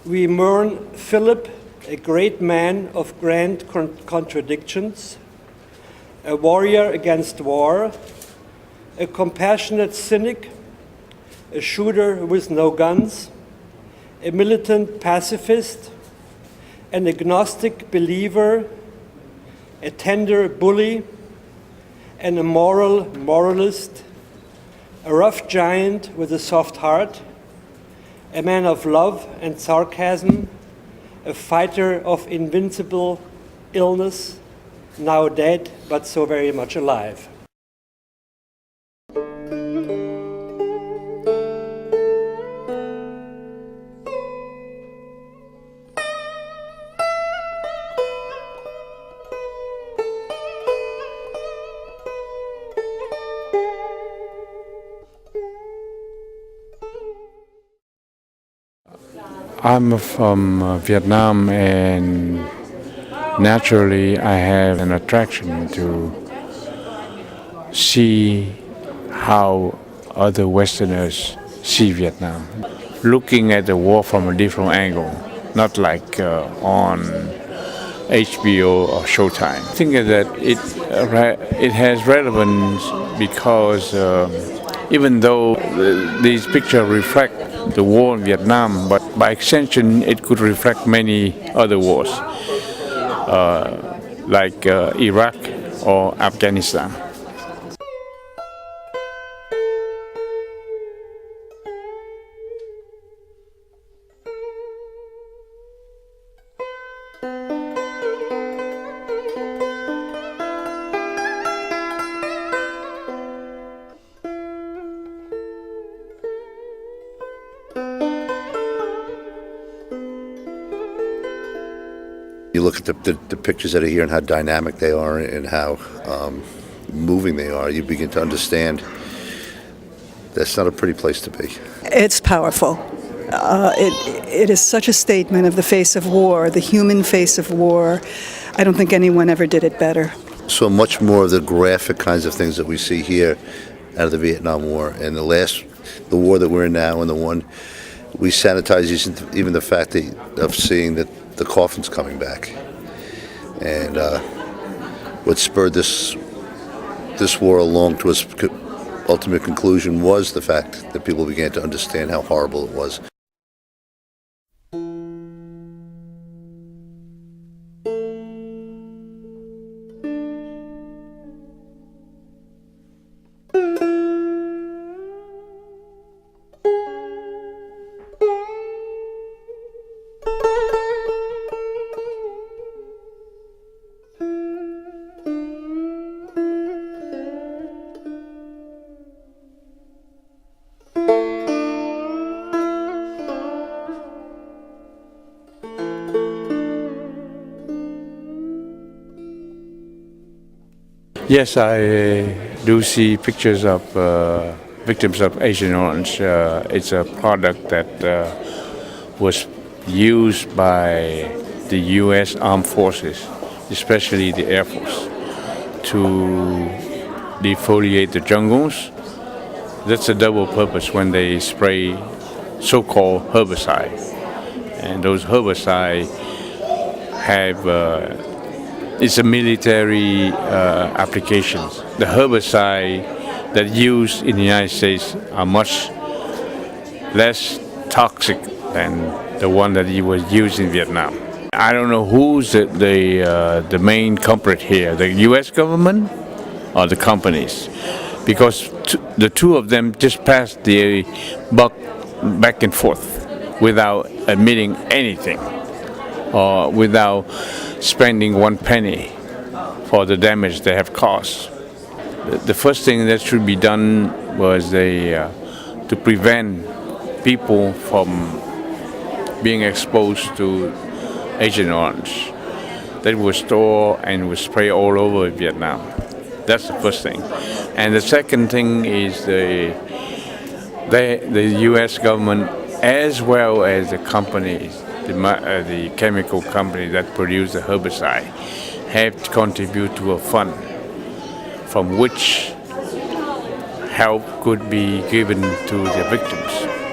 We mourn Philip, a great man of grand contradictions, a warrior against war, a compassionate cynic, a shooter with no guns, a militant pacifist, an agnostic believer, a tender bully, an immoral moralist, a rough giant with a soft heart, a man of love and sarcasm, a fighter of invincible illness, now dead but so very much alive. I'm from Vietnam, and naturally I have an attraction to see how other Westerners see Vietnam, looking at the war from a different angle, not like on HBO or Showtime. I think that it has relevance because even though these pictures reflect the war in Vietnam, but by extension it could reflect many other wars, like Iraq or Afghanistan. You look at the pictures that are here and how dynamic they are and how moving they are, you begin to understand that's not a pretty place to be. It's powerful. It is such a statement of the face of war, the human face of war. I don't think anyone ever did it better. So much more of the graphic kinds of things that we see here out of the Vietnam War and the war that we're in now and the one we sanitize even the fact of seeing that the coffin's coming back. And what spurred this war along to its ultimate conclusion was the fact that people began to understand how horrible it was. Yes, I do see pictures of victims of Agent Orange. It's a product that was used by the U.S. Armed Forces, especially the Air Force, to defoliate the jungles. That's a double purpose when they spray so-called herbicide. And those herbicides have it's a military applications. The herbicide that used in the United States are much less toxic than the one that he was used in Vietnam. I don't know who's the main culprit here, the U.S. government or the companies, because the two of them just passed the buck back and forth without admitting anything or without spending one penny for the damage they have caused. The first thing that should be done was to prevent people from being exposed to Agent Orange that was stored and was sprayed all over Vietnam. That's the first thing. And the second thing is the U.S. government, as well as the companies, the chemical company that produce the herbicide, have to contribute to a fund from which help could be given to the victims.